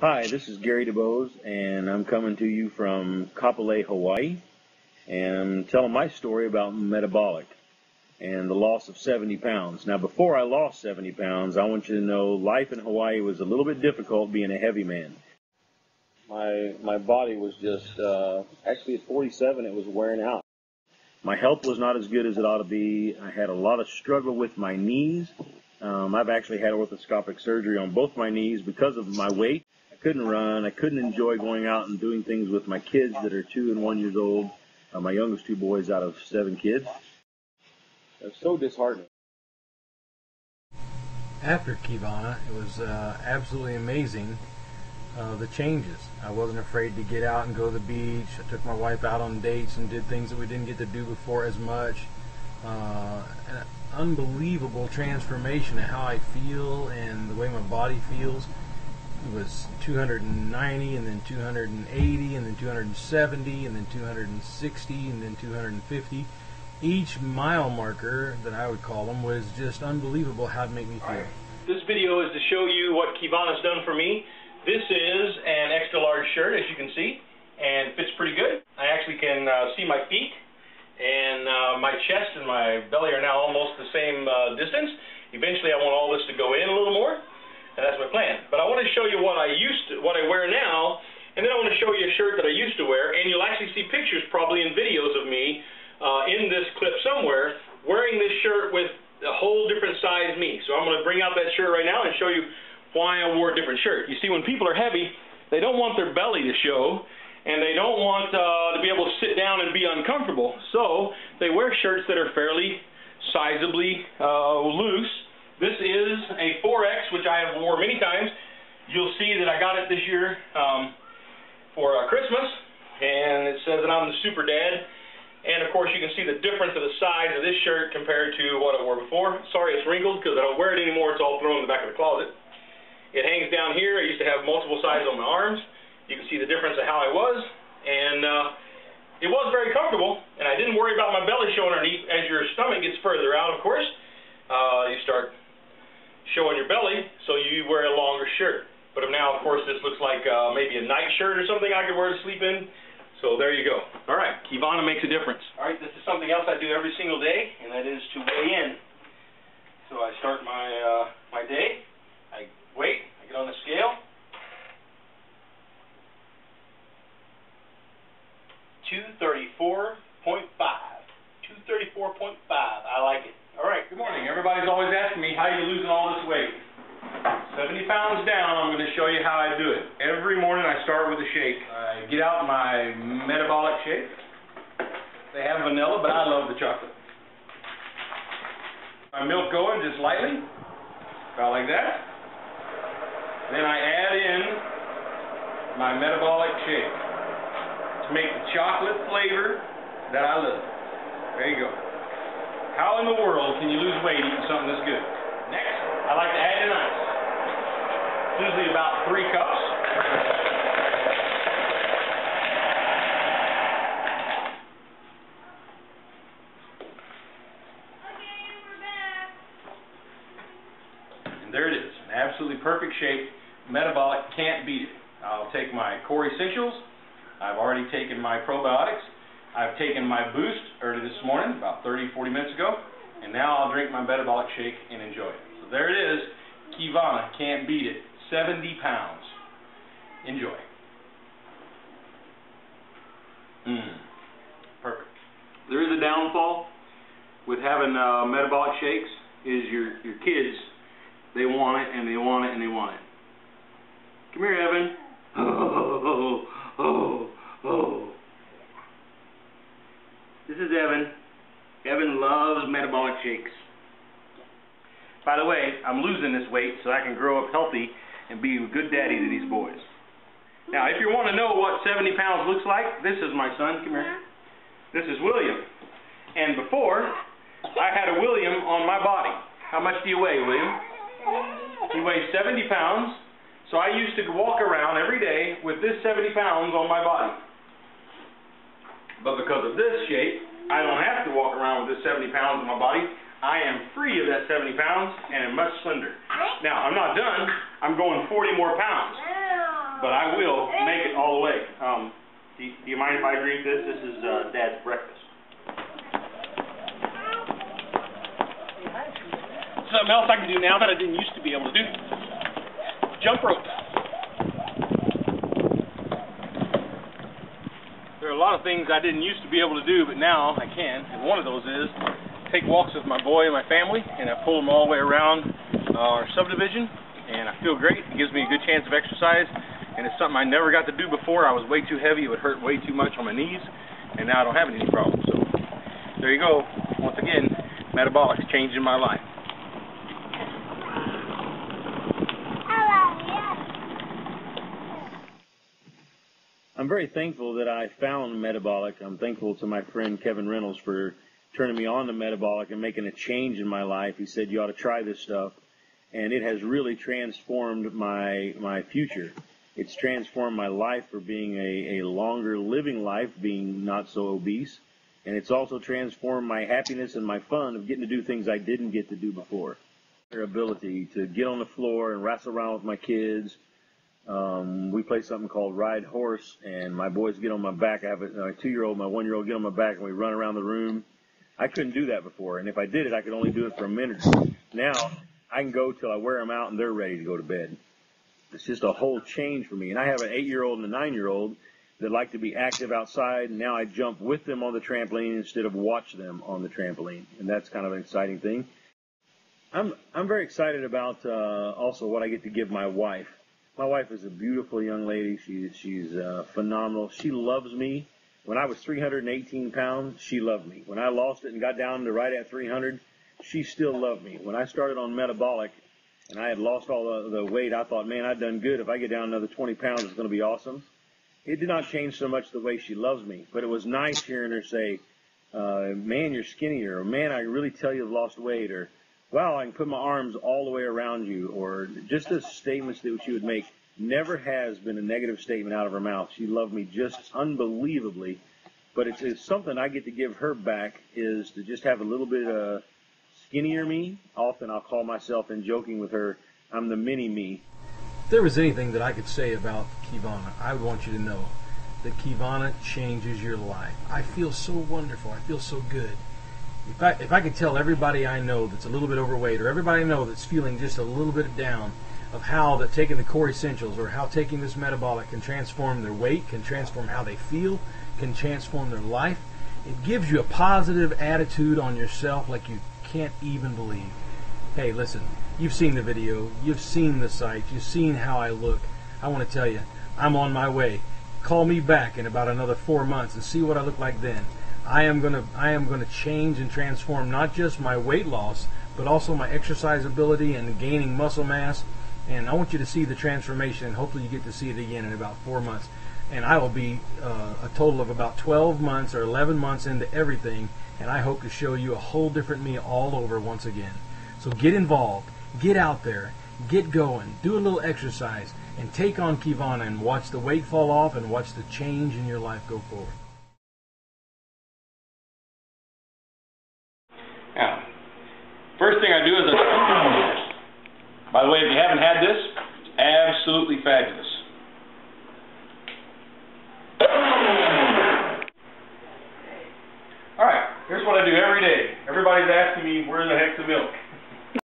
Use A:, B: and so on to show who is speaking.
A: Hi, this is Gary Dubose, and I'm coming to you from Kapolei, Hawaii, and I'm telling my story about Metaboliq and the loss of 70 pounds. Now, before I lost 70 pounds, I want you to know life in Hawaii was a little bit difficult being a heavy man. My body was just, actually at 47, it was wearing out. My health was not as good as it ought to be. I had a lot of struggle with my knees. I've actually had orthoscopic surgery on both my knees because of my weight. I couldn't run. I couldn't enjoy going out and doing things with my kids that are 2 and 1 years old. My youngest 2 boys out of 7 kids. It was so disheartening.
B: After Qivana, it was absolutely amazing, the changes. I wasn't afraid to get out and go to the beach. I took my wife out on dates and did things that we didn't get to do before as much. An unbelievable transformation of how I feel and the way my body feels. It was 290 and then 280 and then 270 and then 260 and then 250. Each mile marker, that I would call them, was just unbelievable how it made me feel.
C: This video is to show you what Qivana's done for me. This is an extra large shirt, as you can see, and fits pretty good. I actually can see my feet, and my chest and my belly are now almost the same distance. Eventually I want all this to go in a little more, and that's my plan. But I want to show you what I wear now, and then I want to show you a shirt that I used to wear, and you'll actually see pictures probably in videos of me in this clip somewhere wearing this shirt with a whole different size me. So I'm going to bring out that shirt right now and show you why I wore a different shirt. You see, when people are heavy, they don't want their belly to show, and they don't want to be able to sit down and be uncomfortable. So they wear shirts that are fairly sizably loose. This is a 4X, which I have worn many times. You'll see that I got it this year for Christmas, and it says that I'm the super dad. And of course you can see the difference of the size of this shirt compared to what I wore before. Sorry it's wrinkled because I don't wear it anymore. It's all thrown in the back of the closet. It hangs down here. I used to have multiple sizes on my arms. You can see the difference of how I was, and it was very comfortable, and I didn't worry about my belly showing underneath. As your stomach gets further out, of course, you start showing your belly, so you wear a longer shirt. But now, of course, this looks like maybe a night shirt or something I could wear to sleep in. So there you go. All right, Qivana makes a difference. All right, this is something else I do every single day, and that is to weigh in. So I start my day. I wait. I get on the scale. 234.5. 234.5. I like it. All right, good morning. Everybody's always asking me, how are you losing all this weight? 70 pounds down, I'm going to show you how I do it. Every morning I start with a shake. I get out my Metaboliq shake. They have vanilla, but I love the chocolate. My milk going just lightly, about like that. Then I add in my Metaboliq shake to make the chocolate flavor that I love. There you go. How in the world can you lose weight eating something this good? Next, I like to add in ice. Usually about 3 cups. And there it is, an absolutely perfect shake. Metaboliq can't beat it. I'll take my core essentials. I've already taken my probiotics. I've taken my boost early this morning, about 30-40 minutes ago, and now I'll drink my Metaboliq shake and enjoy it. So there it is. Qivana can't beat it. 70 pounds. Enjoy. Perfect. There is a downfall with having Metaboliq shakes, is your kids, they want it and they want it and they want it. Come here, Evan. Oh. This is Evan. Evan loves Metaboliq shakes. By the way, I'm losing this weight so I can grow up healthy and be a good daddy to these boys. Now, if you want to know what 70 pounds looks like, this is my son. Come here. This is William. And before, I had a William on my body. How much do you weigh, William? He weighs 70 pounds. So I used to walk around every day with this 70 pounds on my body. But because of this shape, I don't have to walk around with this 70 pounds on my body. I am free of that 70 pounds and am much slender. Now, I'm not done. I'm going 40 more pounds. but I will make it all the way. Do you mind if I drink this? This is Dad's breakfast. Something else I can do now that I didn't used to be able to do. Jump rope. There are a lot of things I didn't used to be able to do, but now I can. And one of those is take walks with my boy and my family, and I pull them all the way around our subdivision, and I feel great. It gives me a good chance of exercise, and it's something I never got to do before. I was way too heavy. It would hurt way too much on my knees, and now I don't have any problems. So there you go. Once again, Metabolic's changing my life.
A: I'm very thankful that I found Metaboliq. I'm thankful to my friend Kevin Reynolds for turning me on to Metaboliq and making a change in my life. He said, you ought to try this stuff. And it has really transformed my future. It's transformed my life for being a longer living life, being not so obese. And it's also transformed my happiness and my fun of getting to do things I didn't get to do before. Their ability to get on the floor and wrestle around with my kids. We play something called Ride Horse, and my boys get on my back. I have a 2-year-old, my 1-year-old get on my back, and we run around the room. I couldn't do that before, and if I did it, I could only do it for a minute. Now, I can go till I wear them out, and they're ready to go to bed. It's just a whole change for me. And I have an 8-year-old and a 9-year-old that like to be active outside, and now I jump with them on the trampoline instead of watch them on the trampoline, and that's kind of an exciting thing. I'm very excited about also what I get to give my wife. My wife is a beautiful young lady. She's phenomenal. She loves me. When I was 318 pounds, she loved me. When I lost it and got down to right at 300, she still loved me. When I started on Metaboliq and I had lost all the weight, I thought, man, I've done good. If I get down another 20 pounds, it's going to be awesome. It did not change so much the way she loves me, but it was nice hearing her say, man, you're skinnier, or man, I really tell you've lost weight, or wow, I can put my arms all the way around you, or just the statements that she would make. Never has been a negative statement out of her mouth. She loved me just unbelievably, but it's something I get to give her back, is to just have a little bit of skinnier me. Often I'll call myself, in joking with her, I'm the mini me.
B: If there was anything that I could say about Qivana, I would want you to know that Qivana changes your life. I feel so wonderful. I feel so good. If I could tell everybody I know that's a little bit overweight, or everybody I know that's feeling just a little bit down, of how that taking the core essentials, or how taking this Metaboliq can transform their weight, can transform how they feel, can transform their life. It gives you a positive attitude on yourself like you can't even believe. Hey, listen, you've seen the video, you've seen the site, you've seen how I look. I want to tell you, I'm on my way. Call me back in about another 4 months and see what I look like then. I am gonna change and transform not just my weight loss, but also my exercise ability and gaining muscle mass. And I want you to see the transformation, and hopefully you get to see it again in about 4 months. And I will be a total of about 12 months or 11 months into everything, and I hope to show you a whole different me all over once again. So get involved, get out there, get going, do a little exercise, and take on Qivana and watch the weight fall off and watch the change in your life go forward.
C: Now, first thing I do is by the way, if you haven't had this, it's absolutely fabulous. Alright, here's what I do every day. Everybody's asking me, where the heck's the milk?